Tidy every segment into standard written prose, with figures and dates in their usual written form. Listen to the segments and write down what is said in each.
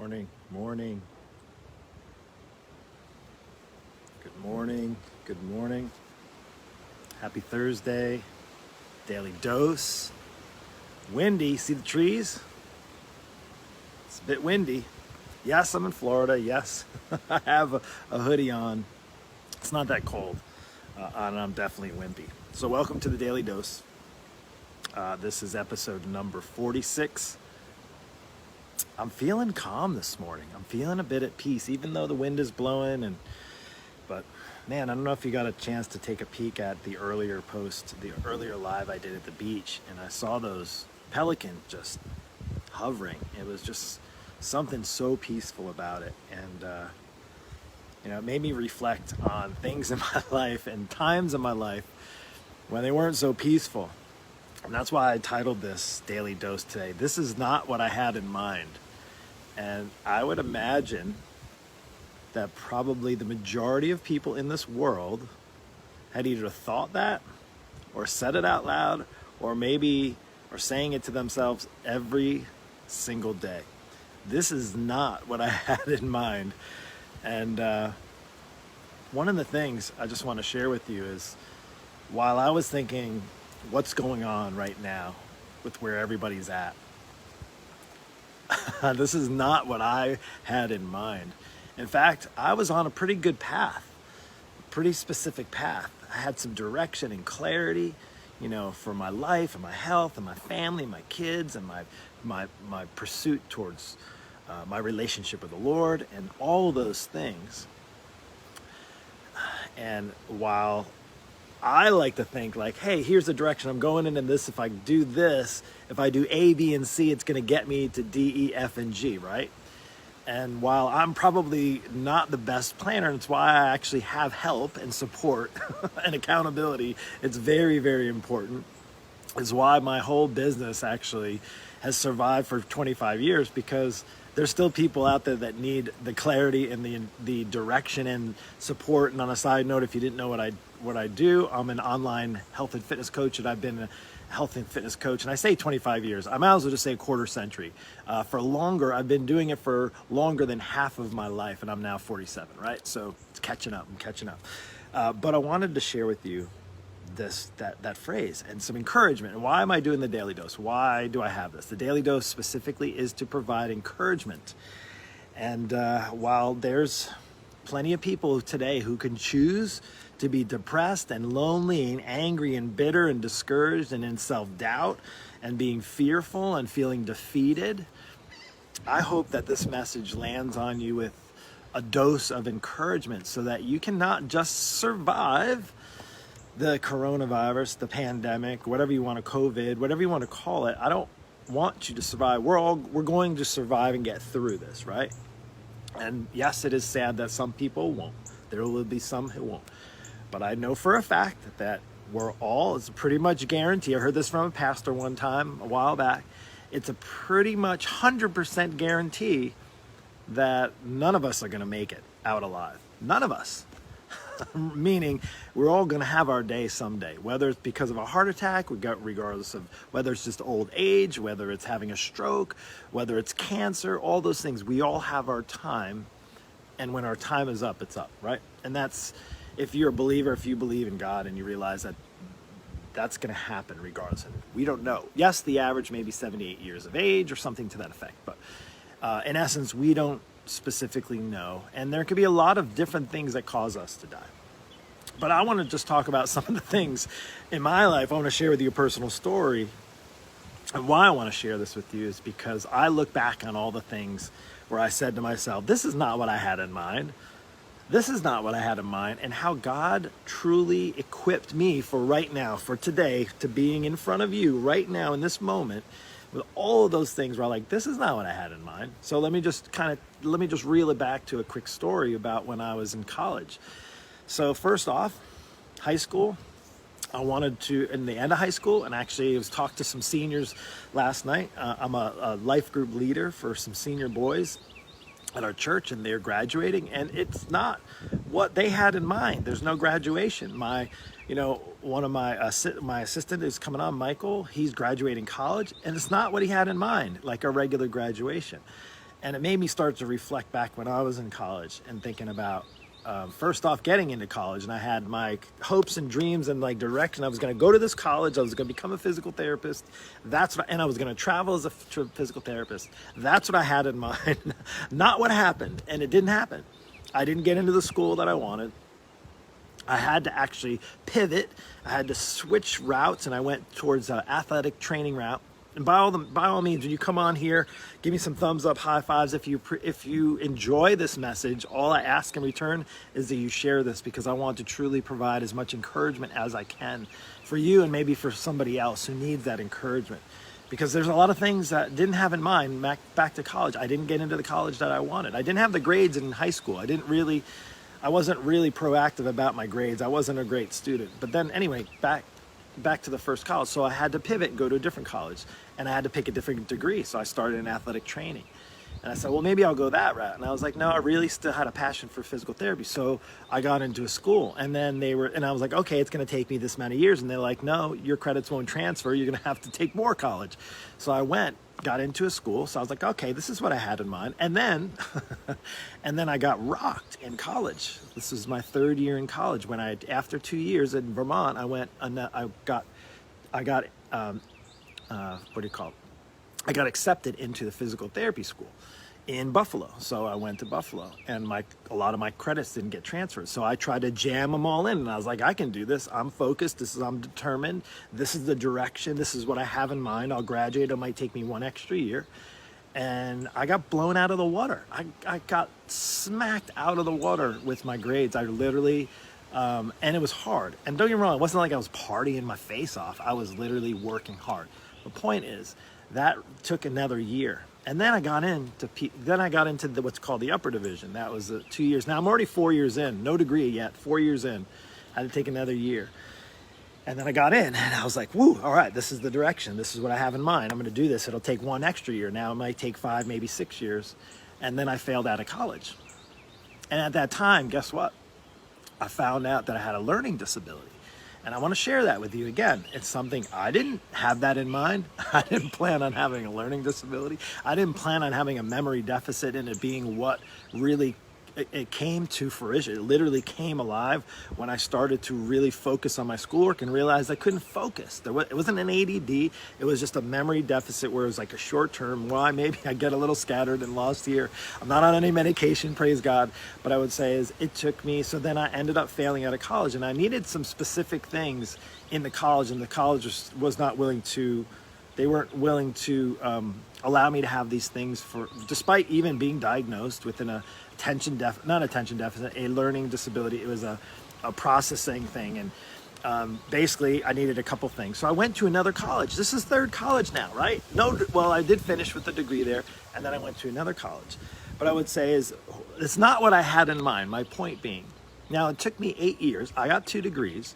Morning, morning. Good morning, good morning. Happy Thursday, daily dose. Windy, see the trees? It's a bit windy. Yes, I'm in Florida, yes. I have a hoodie on. It's not that cold, and I'm definitely windy. So welcome to the Daily Dose. This is episode number 46. I'm feeling calm this morning. I'm feeling a bit at peace, even though the wind is blowing. But man, I don't know if you got a chance to take a peek at the earlier live I did at the beach, and I saw those pelicans just hovering. It was just something so peaceful about it, and it made me reflect on things in my life and times in my life when they weren't so peaceful. And that's why I titled this Daily Dose today. This is not what I had in mind. And I would imagine that probably the majority of people in this world had either thought that or said it out loud or maybe are saying it to themselves every single day. This is not what I had in mind. And one of the things I just want to share with you is, while I was thinking, what's going on right now with where everybody's at? This is not what I had in mind. In fact, I was on a pretty good path, a pretty specific path. I had some direction and clarity, for my life and my health and my family and my kids and my pursuit towards my relationship with the Lord and all those things. And while I like to think like, hey, here's the direction I'm going in this. If I do this, if I do A, B, and C, it's going to get me to D, E, F, and G, right? And while I'm probably not the best planner, and it's why I actually have help and support and accountability, it's very, very important. It's why my whole business actually has survived for 25 years, because there's still people out there that need the clarity and the direction and support. And on a side note, if you didn't know what I do, I'm an online health and fitness coach, and I've been a health and fitness coach, and I say 25 years. I might as well just say a quarter century. For longer, I've been doing it for longer than half of my life, and I'm now 47, right? So it's catching up. I'm catching up. But I wanted to share with you that phrase and some encouragement. And why am I doing the Daily Dose? Why do I have this? The Daily Dose specifically is to provide encouragement. And while there's plenty of people today who can choose to be depressed and lonely and angry and bitter and discouraged and in self-doubt and being fearful and feeling defeated, I hope that this message lands on you with a dose of encouragement so that you can not just survive the coronavirus, the pandemic, whatever you want to, COVID, whatever you want to call it. I don't want you to survive. We're going to survive and get through this, right? And yes, it is sad that some people won't. There will be some who won't. But I know for a fact that it's a pretty much guarantee. I heard this from a pastor one time a while back. It's a pretty much 100% guarantee that none of us are going to make it out alive. None of us. Meaning we're all going to have our day someday, whether it's because of a heart attack, regardless of whether it's just old age, whether it's having a stroke, whether it's cancer, all those things. We all have our time, and when our time is up, it's up, right? And that's, if you're a believer, if you believe in God and you realize that that's going to happen regardless. And we don't know. Yes, the average may be 78 years of age or something to that effect, but in essence, we don't specifically know, and there could be a lot of different things that cause us to die. But I want to just talk about some of the things in my life. I want to share with you a personal story, and why I want to share this with you is because I look back on all the things where I said to myself, this is not what I had in mind. This is not what I had in mind, and how God truly equipped me for right now, for today, to being in front of you right now in this moment, with all of those things where I'm like, this is not what I had in mind. So let me just reel it back to a quick story about when I was in college. So first off, high school, I wanted to, in the end of high school, and actually I was talking to some seniors last night. I'm a life group leader for some senior boys at our church, and they're graduating, and it's not what they had in mind. There's no graduation. One of my assistant is coming on, Michael, he's graduating college, and it's not what he had in mind, like a regular graduation. And it made me start to reflect back when I was in college and thinking about, first off, getting into college. And I had my hopes and dreams and like direction. I was going to go to this college. I was going to become a physical therapist. And I was going to travel as a physical therapist. That's what I had in mind, not what happened. And it didn't happen. I didn't get into the school that I wanted. I had to actually pivot. I had to switch routes, and I went towards an athletic training route. And by all means, when you come on here, give me some thumbs up, high fives. If you enjoy this message, all I ask in return is that you share this, because I want to truly provide as much encouragement as I can for you, and maybe for somebody else who needs that encouragement. Because there's a lot of things that I didn't have in mind back to college. I didn't get into the college that I wanted. I didn't have the grades in high school. I wasn't really proactive about my grades. I wasn't a great student. But then anyway, back to the first college. So I had to pivot and go to a different college, and I had to pick a different degree. So I started in athletic training, and I said, well, maybe I'll go that route. And I was like, no, I really still had a passion for physical therapy. So I got into a school, and then I was like, okay, it's going to take me this many years. And they're like, no, your credits won't transfer. You're going to have to take more college. So I got into a school. So I was like, okay, this is what I had in mind. And then, I got rocked in college. This was my third year in college when after 2 years in Vermont, I got accepted into the physical therapy school in Buffalo. So I went to Buffalo, and a lot of my credits didn't get transferred. So I tried to jam them all in, and I was like, I can do this. I'm focused. I'm determined. This is the direction. This is what I have in mind. I'll graduate. It might take me 1 extra year. And I got blown out of the water. I got smacked out of the water with my grades. I literally, and it was hard. And don't get me wrong, it wasn't like I was partying my face off. I was literally working hard. The point is, that took another year. And then I got into what's called the upper division. That was 2 years. Now I'm already 4 years in, no degree yet, 4 years in. I had to take another year. And then I got in, and I was like, woo, all right, this is the direction. This is what I have in mind. I'm going to do this. It'll take 1 extra year. Now it might take 5, maybe 6 years. And then I failed out of college. And at that time, guess what? I found out that I had a learning disability. And I want to share that with you again. It's something I didn't have that in mind. I didn't plan on having a learning disability. I didn't plan on having a memory deficit and it being what really it came to fruition. It literally came alive when I started to really focus on my schoolwork and realized I couldn't focus. It wasn't an ADD. It was just a memory deficit where it was like a short term. Why? Maybe I get a little scattered and lost here. I'm not on any medication, praise God. But I would say is it took me, so then I ended up failing out of college, and I needed some specific things in the college, and the college was not willing to, they weren't willing to allow me to have these things despite even being diagnosed with a learning disability. It was a processing thing. And basically I needed a couple things. So I went to another college. This is third college now, right? I did finish with the degree there, and then I went to another college. But I would say it's not what I had in mind. My point being, now it took me 8 years. I got 2 degrees.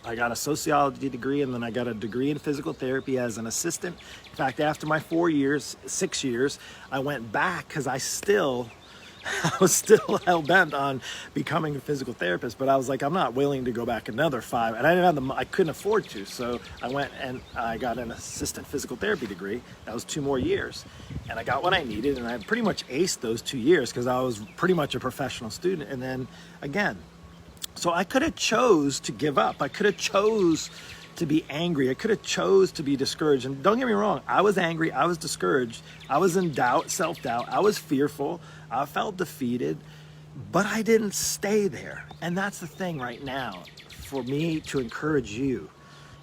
I got a sociology degree, and then I got a degree in physical therapy as an assistant. In fact, after my 6 years, I went back because I was still hell-bent on becoming a physical therapist, but I was like, I'm not willing to go back another 5, and I couldn't afford to, so I went and I got an assistant physical therapy degree. That was 2 more years, and I got what I needed, and I pretty much aced those 2 years because I was pretty much a professional student. And then again, so I could have chose to give up. I could have chose to be angry. I could have chose to be discouraged. And don't get me wrong, I was angry. I was discouraged. I was in doubt, self-doubt. I was fearful. I felt defeated, but I didn't stay there. And that's the thing right now for me to encourage you.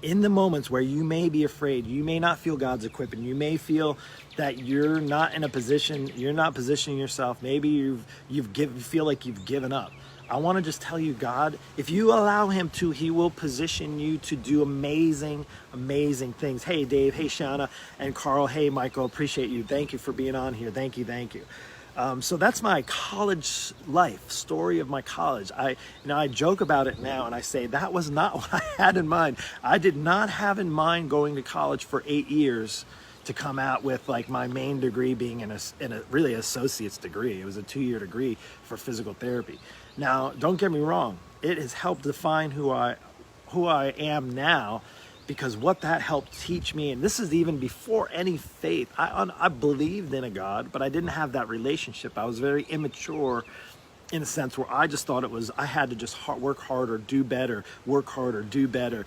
In the moments where you may be afraid, you may not feel God's equipping, you may feel that you're not in a position, you're not positioning yourself, maybe you feel like you've given up. I want to just tell you, God, if you allow him to, he will position you to do amazing, amazing things. Hey, Dave. Hey, Shauna and Carl. Hey, Michael. Appreciate you. Thank you for being on here. Thank you. Thank you. So that's my college life, story of my college. I joke about it now and I say that was not what I had in mind. I did not have in mind going to college for 8 years to come out with like my main degree being in a really associate's degree. It was a 2-year degree for physical therapy. Now, don't get me wrong. It has helped define who I am now, Because what that helped teach me, and this is even before any faith, I believed in a God, but I didn't have that relationship. I was very immature in a sense where I just thought it was, I had to just work harder, do better, work harder, do better,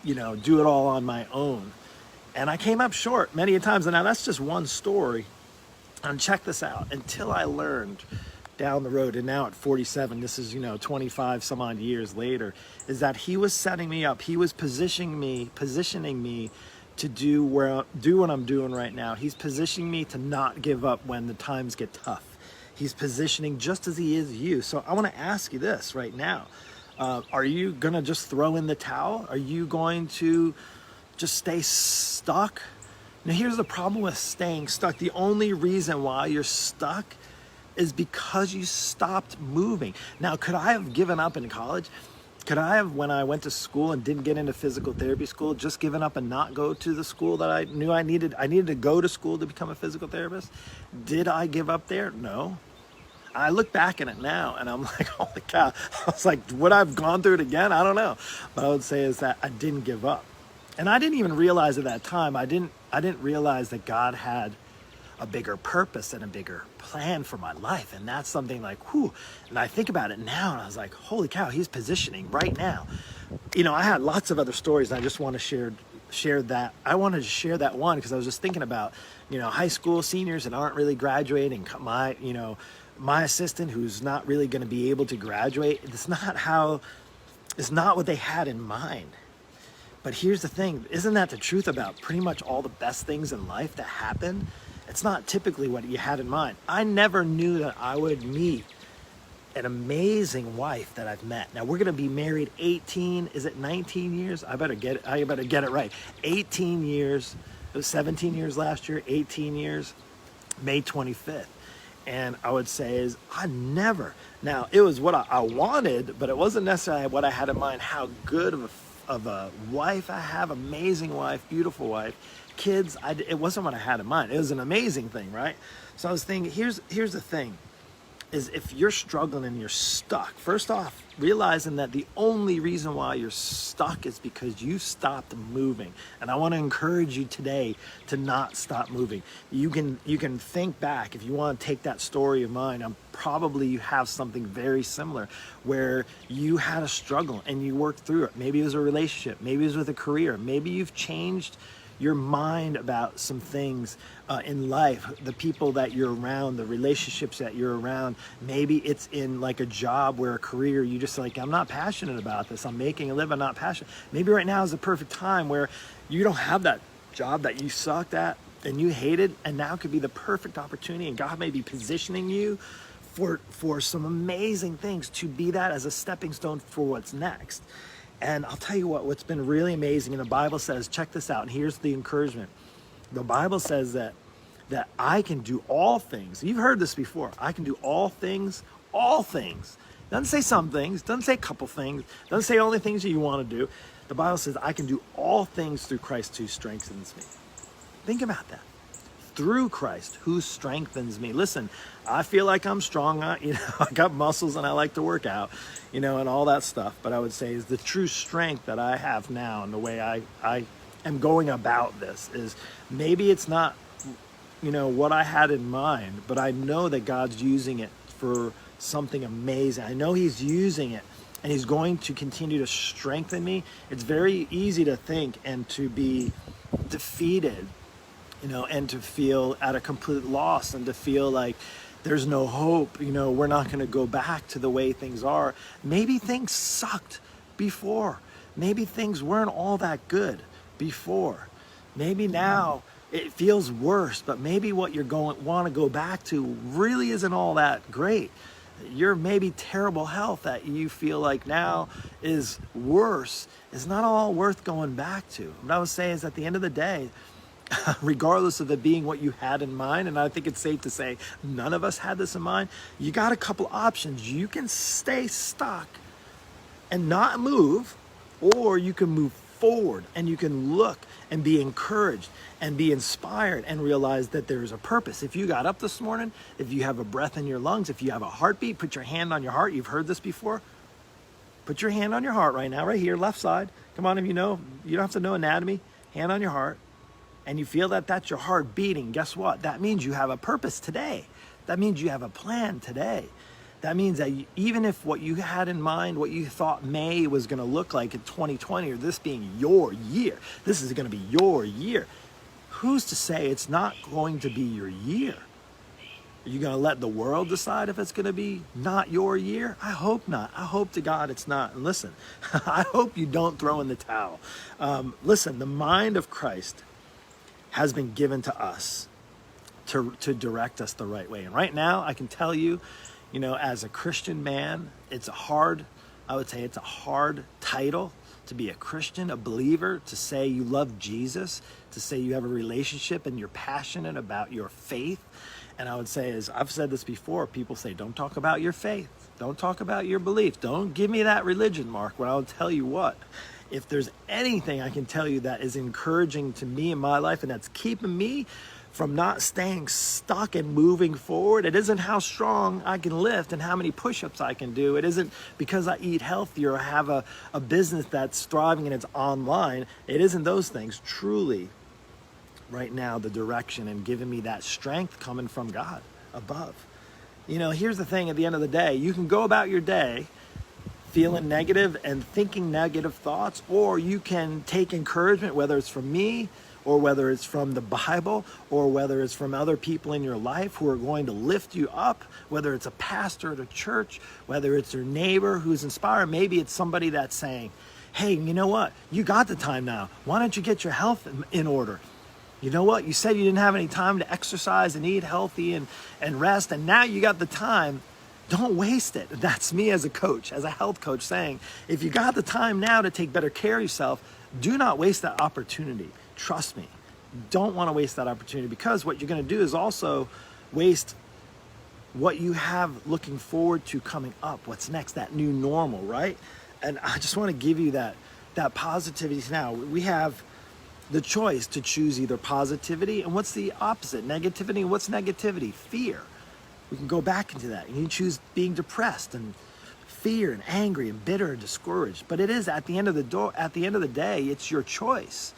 do it all on my own. And I came up short many a times. And now that's just one story. And check this out, until I learned down the road, and now at 47, this is 25 some odd years later, is that he was setting me up. He was positioning me to do what I'm doing right now. He's positioning me to not give up when the times get tough. He's positioning just as he is you. So I want to ask you this right now. Are you gonna just throw in the towel? Are you going to just stay stuck? Now here's the problem with staying stuck. The only reason why you're stuck is because you stopped moving. Now, could I have given up in college? Could I have, when I went to school and didn't get into physical therapy school, just given up and not go to the school that I knew I needed? I needed to go to school to become a physical therapist. Did I give up there? No. I look back at it now and I'm like, holy cow. I was like, would I have gone through it again? I don't know. But I would say is that I didn't give up. And I didn't even realize at that time, I didn't realize that God had a bigger purpose and a bigger plan for my life. And that's something like, whew. And I think about it now and I was like, holy cow, he's positioning right now. I had lots of other stories and I just want to share that. I wanted to share that one because I was just thinking about, high school seniors that aren't really graduating. My assistant who's not really going to be able to graduate. It's not what they had in mind. But here's the thing, isn't that the truth about pretty much all the best things in life that happen? It's not typically what you had in mind. I never knew that I would meet an amazing wife that I've met. Now we're gonna be married 19 years? I better get it right. 18 years, it was 17 years last year, 18 years, May 25th. And I would say is now it was what I wanted, but it wasn't necessarily what I had in mind, how good of a wife I have, amazing wife, beautiful wife, kids. It wasn't what I had in mind. It was an amazing thing, right? So I was thinking, here's the thing, is if you're struggling and you're stuck, first off, realizing that the only reason why you're stuck is because you stopped moving. And I want to encourage you today to not stop moving. You can think back, if you want to take that story of mine, probably you have something very similar where you had a struggle and you worked through it. Maybe it was a relationship, maybe it was with a career, maybe you've changed your mind about some things in life, the people that you're around, the relationships that you're around. Maybe it's in like a job where a career, you just like, I'm not passionate about this. I'm making a living, I'm not passionate. Maybe right now is the perfect time where you don't have that job that you sucked at and you hated, and now could be the perfect opportunity, and God may be positioning you for some amazing things to be that as a stepping stone for what's next. And I'll tell you what's been really amazing, and the Bible says, check this out, and here's the encouragement. The Bible says that I can do all things. You've heard this before. I can do all things, all things. Doesn't say some things, doesn't say a couple things, doesn't say only things that you want to do. The Bible says I can do all things through Christ who strengthens me. Think about that. Through Christ who strengthens me. Listen, I feel like I'm strong. I got muscles and I like to work out, and all that stuff. But I would say is the true strength that I have now, and the way I am going about this is, maybe it's not, what I had in mind, but I know that God's using it for something amazing. I know he's using it and he's going to continue to strengthen me. It's very easy to think and to be defeated, and to feel at a complete loss, and to feel like there's no hope, we're not going to go back to the way things are. Maybe things sucked before. Maybe things weren't all that good before. Maybe now it feels worse, but maybe what you're want to go back to really isn't all that great. Your maybe terrible health that you feel like now is worse is not all worth going back to. What I would say is, at the end of the day, regardless of it being what you had in mind, and I think it's safe to say none of us had this in mind, you got a couple options. You can stay stuck and not move, or you can move forward and you can look and be encouraged and be inspired and realize that there is a purpose. If you got up this morning, if you have a breath in your lungs, if you have a heartbeat, put your hand on your heart. You've heard this before. Put your hand on your heart right now, right here, left side. Come on, if you don't have to know anatomy. Hand on your heart. And you feel that that's your heart beating. Guess what? That means you have a purpose today. That means you have a plan today. That means that even if what you had in mind, what you thought May was going to look like in 2020, or this being your year, this is going to be your year. Who's to say it's not going to be your year? Are you going to let the world decide if it's going to be not your year? I hope not. I hope to God it's not. And listen, I hope you don't throw in the towel. Listen, the mind of Christ has been given to us to direct us the right way. And right now, I can tell you, as a Christian man, I would say it's a hard title to be a Christian, a believer, to say you love Jesus, to say you have a relationship and you're passionate about your faith. And I would say, as I've said this before, people say, don't talk about your faith. Don't talk about your belief. Don't give me that religion, Mark. Well, I'll tell you what. If there's anything I can tell you that is encouraging to me in my life and that's keeping me from not staying stuck and moving forward, it isn't how strong I can lift and how many push-ups I can do. It isn't because I eat healthy or have a business that's thriving and it's online. It isn't those things. Truly, right now, the direction and giving me that strength coming from God above. Here's the thing, at the end of the day, you can go about your day feeling negative and thinking negative thoughts, or you can take encouragement, whether it's from me or whether it's from the Bible or whether it's from other people in your life who are going to lift you up, whether it's a pastor at a church, whether it's your neighbor who's inspired. Maybe it's somebody that's saying, hey, you know what? You got the time now. Why don't you get your health in order? You know what? You said you didn't have any time to exercise and eat healthy and rest, and now you got the time. Don't waste it. That's me as a coach, as a health coach, saying, if you got the time now to take better care of yourself, do not waste that opportunity. Trust me. Don't want to waste that opportunity, because what you're going to do is also waste what you have looking forward to coming up. What's next? That new normal, right? And I just want to give you that positivity now. We have the choice to choose either positivity, and what's the opposite? Negativity. And what's negativity? Fear. We can go back into that. You can choose being depressed and fear and angry and bitter and discouraged. But it is at the end of the day, it's your choice.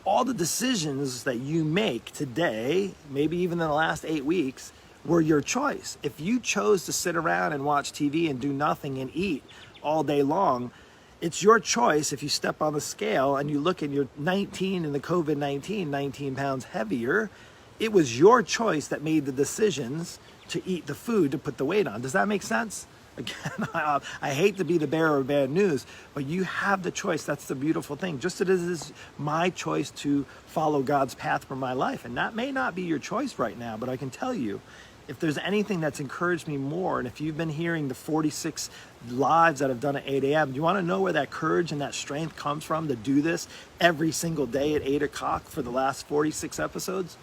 All the decisions that you make today, maybe even in the last 8 weeks, were your choice. If you chose to sit around and watch TV and do nothing and eat all day long, it's your choice. If you step on the scale and you look and you're 19 in the COVID-19, 19 pounds heavier, it was your choice that made the decisions to eat the food to put the weight on. Does that make sense? Again, I hate to be the bearer of bad news, but you have the choice. That's the beautiful thing. Just as it is my choice to follow God's path for my life. And that may not be your choice right now, but I can tell you, if there's anything that's encouraged me more, and if you've been hearing the 46 lives that I've done at 8 a.m., do you want to know where that courage and that strength comes from to do this every single day at 8 o'clock for the last 46 episodes?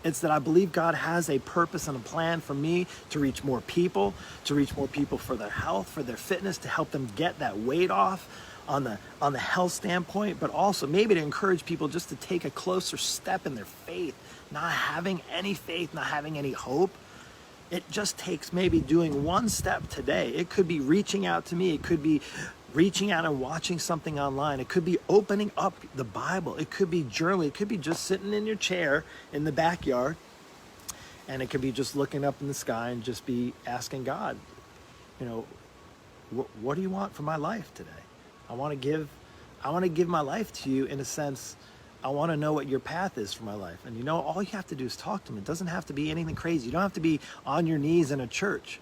It's that I believe God has a purpose and a plan for me to reach more people for their health, for their fitness, to help them get that weight off on the health standpoint, but also maybe to encourage people just to take a closer step in their faith, not having any faith, not having any hope. It just takes maybe doing one step today. It could be reaching out to me. It could be reaching out and watching something online. It could be opening up the Bible. It could be journaling. It could be just sitting in your chair in the backyard. And it could be just looking up in the sky and just be asking God, what do you want for my life today? I want to give my life to you in a sense. I want to know what your path is for my life. And all you have to do is talk to him. It doesn't have to be anything crazy. You don't have to be on your knees in a church.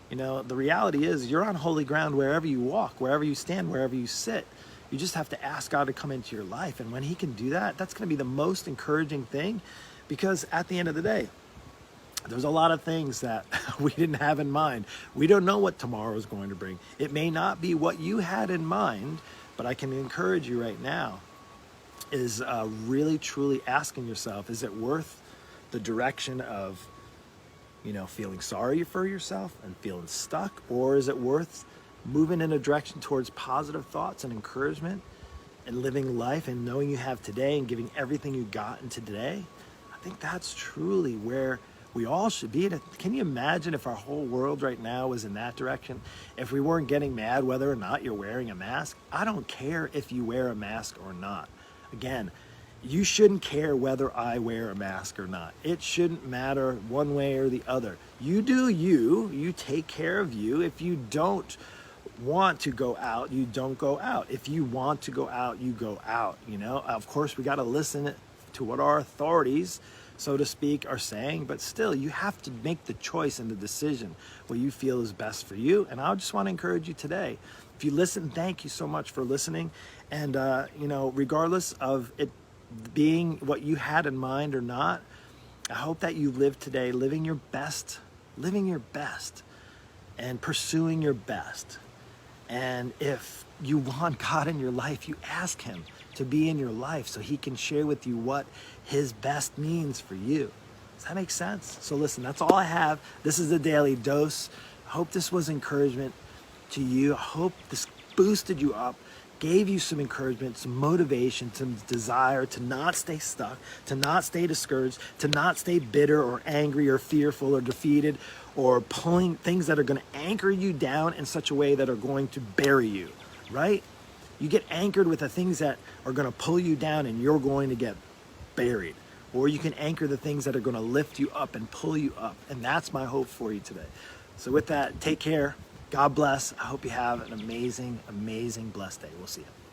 The reality is you're on holy ground wherever you walk, wherever you stand, wherever you sit. You just have to ask God to come into your life. And when he can do that, that's going to be the most encouraging thing, because at the end of the day, there's a lot of things that we didn't have in mind. We don't know what tomorrow is going to bring. It may not be what you had in mind, but I can encourage you right now is really, truly asking yourself, is it worth the direction of feeling sorry for yourself and feeling stuck? Or is it worth moving in a direction towards positive thoughts and encouragement and living life and knowing you have today and giving everything you got into today? I think that's truly where We all should be in it. Can you imagine if our whole world right now was in that direction? If we weren't getting mad whether or not you're wearing a mask? I don't care if you wear a mask or not. Again, you shouldn't care whether I wear a mask or not. It shouldn't matter one way or the other. You do you, you take care of you. If you don't want to go out, you don't go out. If you want to go out, you go out. You know, of course, we got to listen to what our authorities, so to speak, are saying, but still, you have to make the choice and the decision what you feel is best for you. And I just want to encourage you today. If you listen, thank you so much for listening. And, you know, regardless of it being what you had in mind or not, I hope that you live today living your best and pursuing your best. And if you want God in your life, you ask him to be in your life so he can share with you what his best means for you. Does that make sense? So listen, that's all I have. This is the Daily Dose. I hope this was encouragement to you. I hope this boosted you up, gave you some encouragement, some motivation, some desire to not stay stuck, to not stay discouraged, to not stay bitter or angry or fearful or defeated, or pulling things that are going to anchor you down in such a way that are going to bury you, right? You get anchored with the things that are going to pull you down and you're going to get buried. Or you can anchor the things that are going to lift you up and pull you up. And that's my hope for you today. So with that, take care. God bless. I hope you have an amazing, amazing, blessed day. We'll see you.